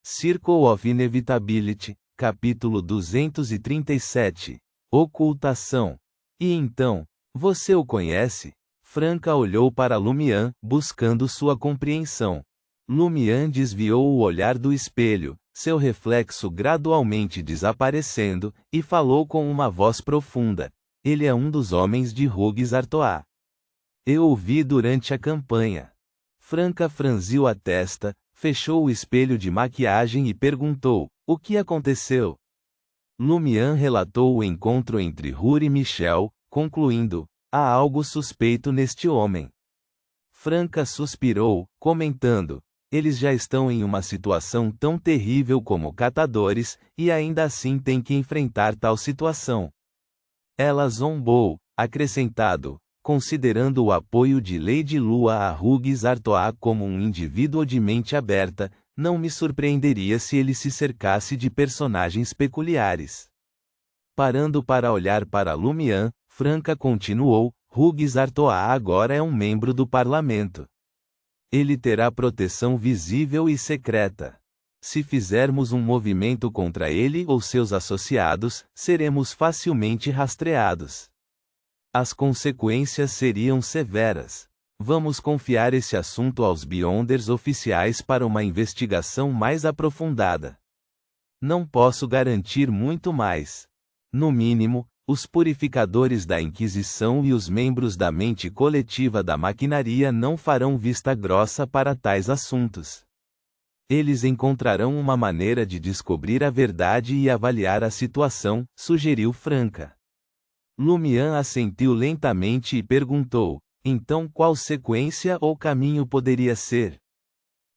Circle of Inevitability, capítulo 237. Ocultação. E então, você o conhece? Franca olhou para Lumian, buscando sua compreensão. Lumian desviou o olhar do espelho, seu reflexo gradualmente desaparecendo, e falou com uma voz profunda. Ele é um dos homens de Hughes Artois. Eu o vi durante a campanha. Franca franziu a testa, fechou o espelho de maquiagem e perguntou: o que aconteceu? Lumian relatou o encontro entre Rory e Michel, concluindo: há algo suspeito neste homem. Franca suspirou, comentando: eles já estão em uma situação tão terrível como catadores, e ainda assim têm que enfrentar tal situação. Ela zombou, acrescentado: considerando o apoio de Lady Lua a Hughes Artois como um indivíduo de mente aberta, não me surpreenderia se ele se cercasse de personagens peculiares. Parando para olhar para Lumian, Franca continuou: Hughes Artois agora é um membro do parlamento. Ele terá proteção visível e secreta. Se fizermos um movimento contra ele ou seus associados, seremos facilmente rastreados. As consequências seriam severas. Vamos confiar esse assunto aos Beyonders oficiais para uma investigação mais aprofundada. Não posso garantir muito mais. No mínimo, os purificadores da Inquisição e os membros da mente coletiva da maquinaria não farão vista grossa para tais assuntos. Eles encontrarão uma maneira de descobrir a verdade e avaliar a situação, sugeriu Franca. Lumian assentiu lentamente e perguntou: então qual sequência ou caminho poderia ser?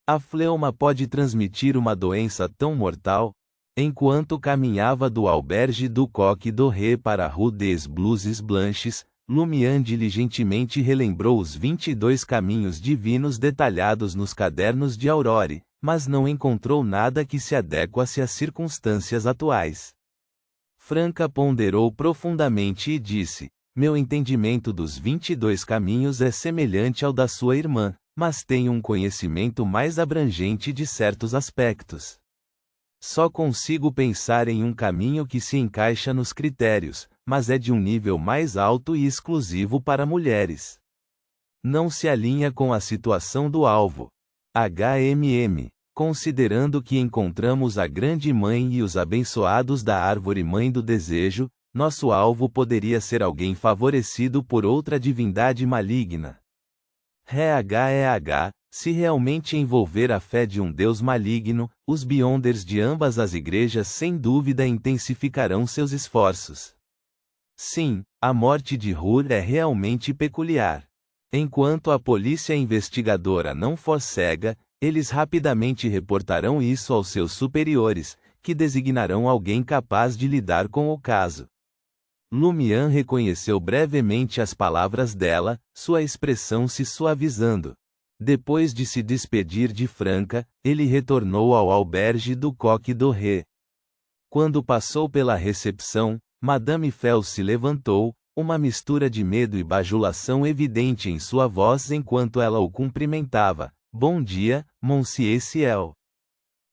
A fleuma pode transmitir uma doença tão mortal? Enquanto caminhava do Auberge du Coq d'Oré para a Rue des Blouses Blanches, Lumian diligentemente relembrou os 22 caminhos divinos detalhados nos cadernos de Aurore, mas não encontrou nada que se adequasse às circunstâncias atuais. Franca ponderou profundamente e disse: meu entendimento dos 22 caminhos é semelhante ao da sua irmã, mas tenho um conhecimento mais abrangente de certos aspectos. Só consigo pensar em um caminho que se encaixa nos critérios, mas é de um nível mais alto e exclusivo para mulheres. Não se alinha com a situação do alvo. Considerando que encontramos a Grande Mãe e os abençoados da Árvore Mãe do Desejo, nosso alvo poderia ser alguém favorecido por outra divindade maligna. Se realmente envolver a fé de um Deus maligno, os Beyonders de ambas as igrejas sem dúvida intensificarão seus esforços. Sim, a morte de Hur é realmente peculiar. Enquanto a polícia investigadora não for cega, eles rapidamente reportarão isso aos seus superiores, que designarão alguém capaz de lidar com o caso. Lumian reconheceu brevemente as palavras dela, sua expressão se suavizando. Depois de se despedir de Franca, ele retornou ao Auberge du Coq d'Oré. Quando passou pela recepção, Madame Fels se levantou, uma mistura de medo e bajulação evidente em sua voz enquanto ela o cumprimentava. Bom dia, Monsieur Ciel.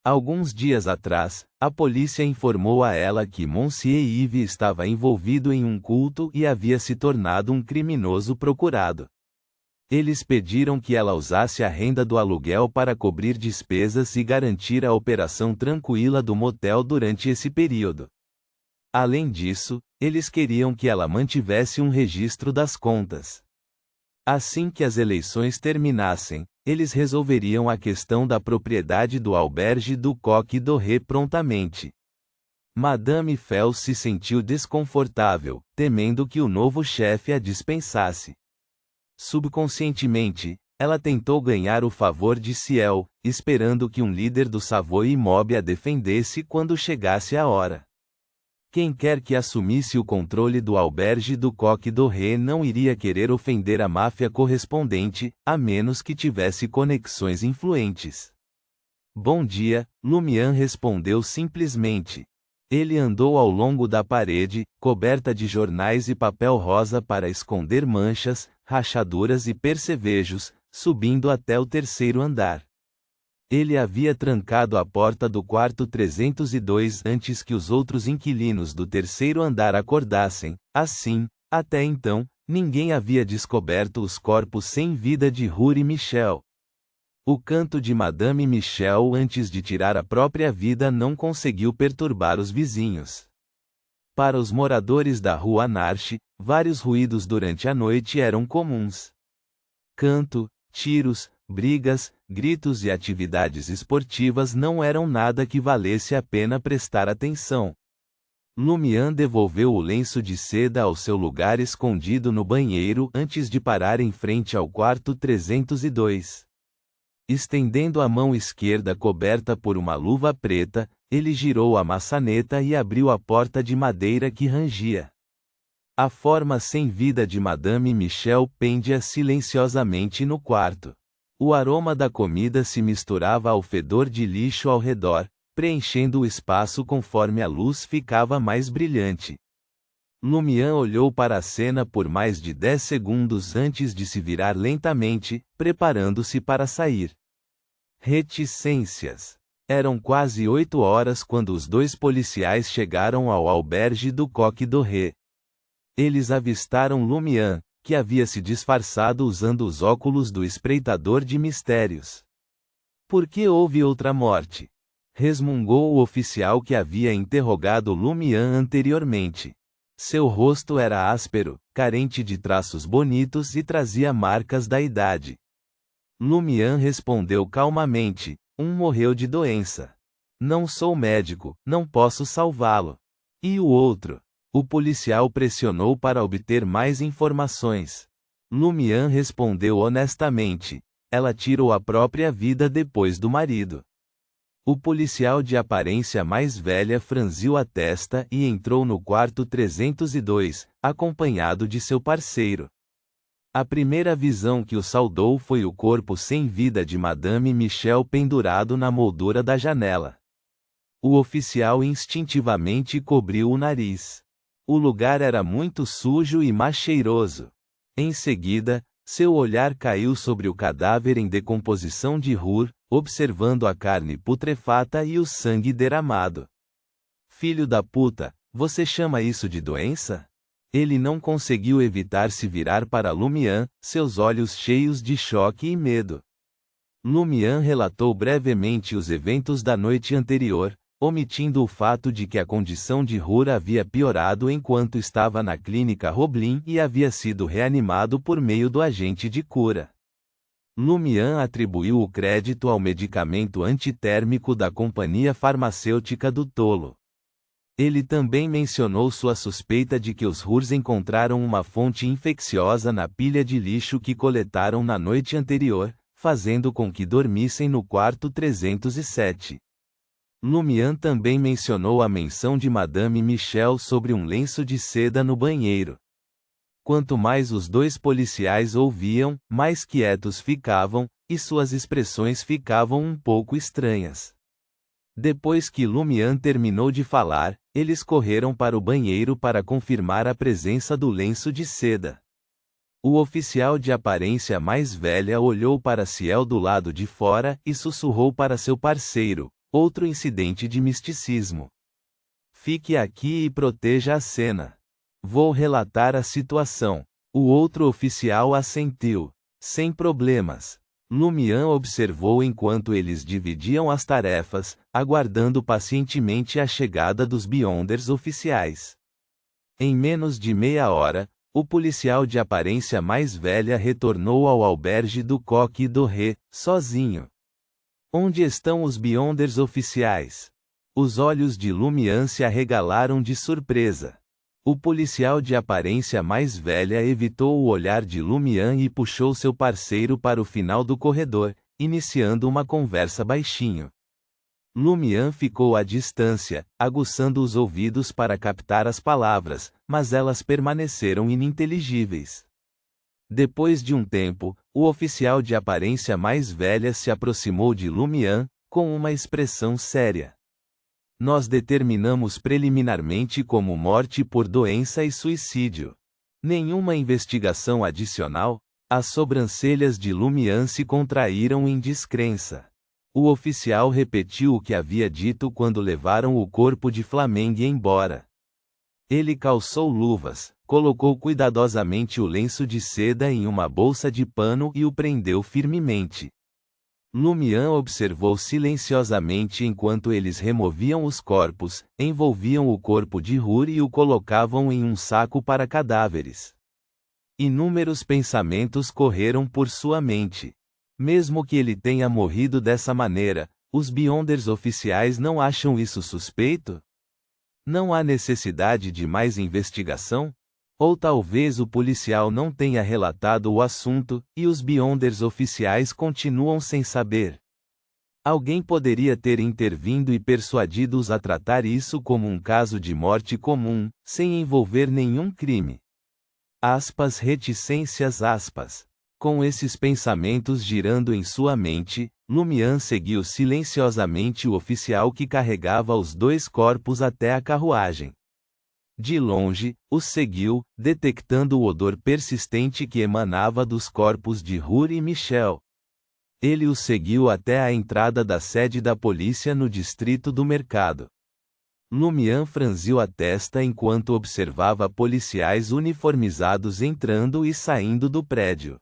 Alguns dias atrás, a polícia informou a ela que Monsieur Yves estava envolvido em um culto e havia se tornado um criminoso procurado. Eles pediram que ela usasse a renda do aluguel para cobrir despesas e garantir a operação tranquila do motel durante esse período. Além disso, eles queriam que ela mantivesse um registro das contas. Assim que as eleições terminassem, eles resolveriam a questão da propriedade do Auberge du Coq d'Oré prontamente. Madame Fels se sentiu desconfortável, temendo que o novo chefe a dispensasse. Subconscientemente, ela tentou ganhar o favor de Ciel, esperando que um líder do Savoy Mob a defendesse quando chegasse a hora. Quem quer que assumisse o controle do Auberge du Coq d'Oré não iria querer ofender a máfia correspondente, a menos que tivesse conexões influentes. Bom dia, Lumian respondeu simplesmente. Ele andou ao longo da parede, coberta de jornais e papel rosa para esconder manchas, rachaduras e percevejos, subindo até o terceiro andar. Ele havia trancado a porta do quarto 302 antes que os outros inquilinos do terceiro andar acordassem. Assim, até então, ninguém havia descoberto os corpos sem vida de Roure e Michel. O canto de Madame Michel antes de tirar a própria vida não conseguiu perturbar os vizinhos. Para os moradores da Rua Anarche, vários ruídos durante a noite eram comuns. Canto, tiros, brigas, gritos e atividades esportivas não eram nada que valesse a pena prestar atenção. Lumian devolveu o lenço de seda ao seu lugar escondido no banheiro antes de parar em frente ao quarto 302. Estendendo a mão esquerda coberta por uma luva preta, ele girou a maçaneta e abriu a porta de madeira que rangia. A forma sem vida de Madame Michel pendia silenciosamente no quarto. O aroma da comida se misturava ao fedor de lixo ao redor, preenchendo o espaço conforme a luz ficava mais brilhante. Lumian olhou para a cena por mais de 10 segundos antes de se virar lentamente, preparando-se para sair. Reticências. Eram quase 8 horas quando os 2 policiais chegaram ao albergue do Coq Doré. Eles avistaram Lumian, que havia se disfarçado usando os óculos do espreitador de mistérios. Por que houve outra morte? Resmungou o oficial que havia interrogado Lumian anteriormente. Seu rosto era áspero, carente de traços bonitos e trazia marcas da idade. Lumian respondeu calmamente: morreu de doença. Não sou médico, não posso salvá-lo. E o outro? O policial pressionou para obter mais informações. Lumian respondeu honestamente: ela tirou a própria vida depois do marido. O policial de aparência mais velha franziu a testa e entrou no quarto 302, acompanhado de seu parceiro. A primeira visão que o saudou foi o corpo sem vida de Madame Michel pendurado na moldura da janela. O oficial instintivamente cobriu o nariz. O lugar era muito sujo e cheiroso. Em seguida, seu olhar caiu sobre o cadáver em decomposição de Roure, observando a carne putrefata e o sangue derramado. Filho da puta, você chama isso de doença? Ele não conseguiu evitar se virar para Lumian, seus olhos cheios de choque e medo. Lumian relatou brevemente os eventos da noite anterior, omitindo o fato de que a condição de Roure havia piorado enquanto estava na clínica Roblin e havia sido reanimado por meio do agente de cura. Lumian atribuiu o crédito ao medicamento antitérmico da companhia farmacêutica do tolo. Ele também mencionou sua suspeita de que os Roures encontraram uma fonte infecciosa na pilha de lixo que coletaram na noite anterior, fazendo com que dormissem no quarto 307. Lumian também mencionou a menção de Madame Michel sobre um lenço de seda no banheiro. Quanto mais os 2 policiais ouviam, mais quietos ficavam, e suas expressões ficavam um pouco estranhas. Depois que Lumian terminou de falar, eles correram para o banheiro para confirmar a presença do lenço de seda. O oficial de aparência mais velha olhou para Ciel do lado de fora e sussurrou para seu parceiro: outro incidente de misticismo. Fique aqui e proteja a cena. Vou relatar a situação. O outro oficial assentiu. Sem problemas. Lumian observou enquanto eles dividiam as tarefas, aguardando pacientemente a chegada dos Beyonders oficiais. Em menos de meia hora, o policial de aparência mais velha retornou ao albergue do Coq Doré, sozinho. Onde estão os Beyonders oficiais? Os olhos de Lumian se arregalaram de surpresa. O policial de aparência mais velha evitou o olhar de Lumian e puxou seu parceiro para o final do corredor, iniciando uma conversa baixinho. Lumian ficou à distância, aguçando os ouvidos para captar as palavras, mas elas permaneceram ininteligíveis. Depois de um tempo, o oficial de aparência mais velha se aproximou de Lumian, com uma expressão séria. Nós determinamos preliminarmente como morte por doença e suicídio. Nenhuma investigação adicional? As sobrancelhas de Lumian se contraíram em descrença. O oficial repetiu o que havia dito quando levaram o corpo de Flamengue embora. Ele calçou luvas, colocou cuidadosamente o lenço de seda em uma bolsa de pano e o prendeu firmemente. Lumian observou silenciosamente enquanto eles removiam os corpos, envolviam o corpo de Hur e o colocavam em um saco para cadáveres. Inúmeros pensamentos correram por sua mente. Mesmo que ele tenha morrido dessa maneira, os Beyonders oficiais não acham isso suspeito? Não há necessidade de mais investigação? Ou talvez o policial não tenha relatado o assunto, e os Beyonders oficiais continuam sem saber. Alguém poderia ter intervindo e persuadido-os a tratar isso como um caso de morte comum, sem envolver nenhum crime. Reticências. Com esses pensamentos girando em sua mente, Lumian seguiu silenciosamente o oficial que carregava os 2 corpos até a carruagem. De longe, os seguiu, detectando o odor persistente que emanava dos corpos de Hur e Michel. Ele os seguiu até a entrada da sede da polícia no distrito do mercado. Lumian franziu a testa enquanto observava policiais uniformizados entrando e saindo do prédio.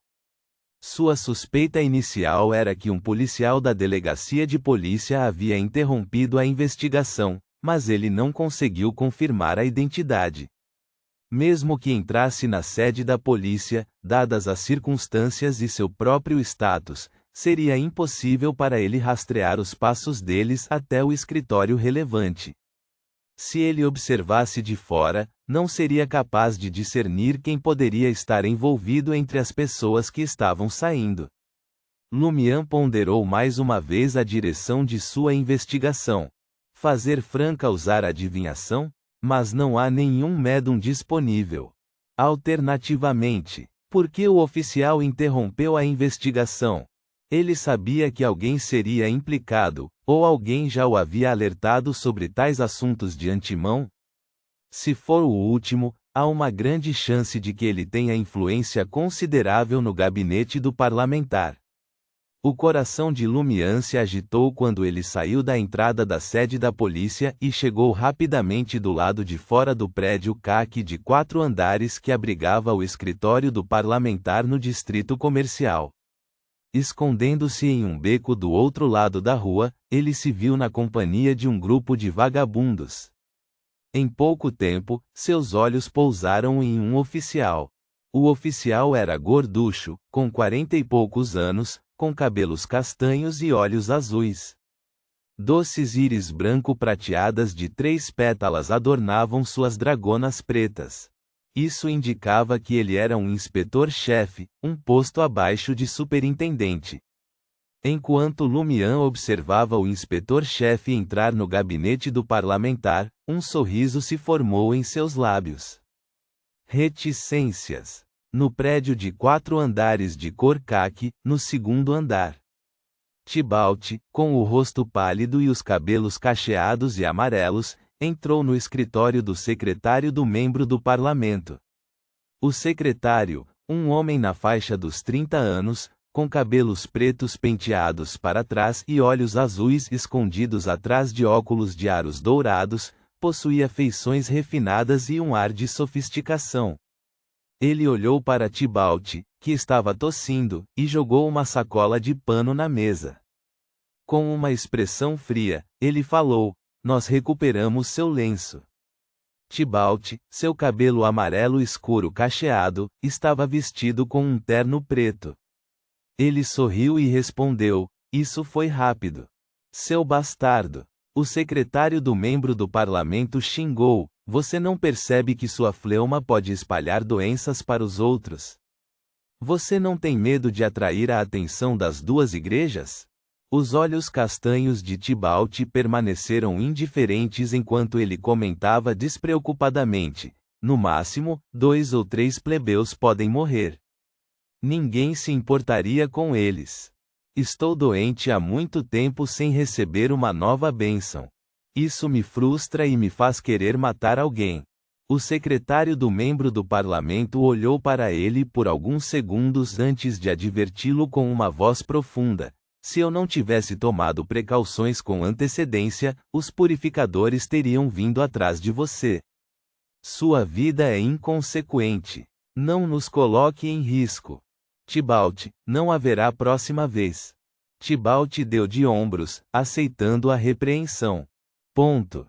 Sua suspeita inicial era que um policial da delegacia de polícia havia interrompido a investigação, mas ele não conseguiu confirmar a identidade. Mesmo que entrasse na sede da polícia, dadas as circunstâncias e seu próprio status, seria impossível para ele rastrear os passos deles até o escritório relevante. Se ele observasse de fora, não seria capaz de discernir quem poderia estar envolvido entre as pessoas que estavam saindo. Lumian ponderou mais uma vez a direção de sua investigação. Fazer Franca usar adivinhação? Mas não há nenhum médium disponível. Alternativamente, por que o oficial interrompeu a investigação? Ele sabia que alguém seria implicado, ou alguém já o havia alertado sobre tais assuntos de antemão? Se for o último, há uma grande chance de que ele tenha influência considerável no gabinete do parlamentar. O coração de Lumian se agitou quando ele saiu da entrada da sede da polícia e chegou rapidamente do lado de fora do prédio CAC de 4 andares que abrigava o escritório do parlamentar no distrito comercial. Escondendo-se em um beco do outro lado da rua, ele se viu na companhia de um grupo de vagabundos. Em pouco tempo, seus olhos pousaram em um oficial. O oficial era gorducho, com 40 e poucos anos, com cabelos castanhos e olhos azuis. Doces íris branco-prateadas de 3 pétalas adornavam suas dragonas pretas. Isso indicava que ele era um inspetor-chefe, um posto abaixo de superintendente. Enquanto Lumian observava o inspetor-chefe entrar no gabinete do parlamentar, um sorriso se formou em seus lábios. Reticências. No prédio de 4 andares de cor caque, no 2º andar. Tibalt, com o rosto pálido e os cabelos cacheados e amarelos, entrou no escritório do secretário do membro do parlamento. O secretário, um homem na faixa dos 30 anos, com cabelos pretos penteados para trás e olhos azuis escondidos atrás de óculos de aros dourados, possuía feições refinadas e um ar de sofisticação. Ele olhou para Tibalt, que estava tossindo, e jogou uma sacola de pano na mesa. Com uma expressão fria, ele falou: "Nós recuperamos seu lenço." Tibalt, seu cabelo amarelo escuro cacheado, estava vestido com um terno preto. Ele sorriu e respondeu: "Isso foi rápido. Seu bastardo." O secretário do membro do parlamento xingou: "Você não percebe que sua fleuma pode espalhar doenças para os outros? Você não tem medo de atrair a atenção das 2 igrejas?" Os olhos castanhos de Tibalt permaneceram indiferentes enquanto ele comentava despreocupadamente: "No máximo, 2 ou 3 plebeus podem morrer. Ninguém se importaria com eles. Estou doente há muito tempo sem receber uma nova bênção. Isso me frustra e me faz querer matar alguém." O secretário do membro do parlamento olhou para ele por alguns segundos antes de adverti-lo com uma voz profunda: Se eu não tivesse tomado precauções com antecedência, os purificadores teriam vindo atrás de você. Sua vida é inconsequente. Não nos coloque em risco. Tybalt, não haverá próxima vez. Tybalt deu de ombros, aceitando a repreensão. Ponto.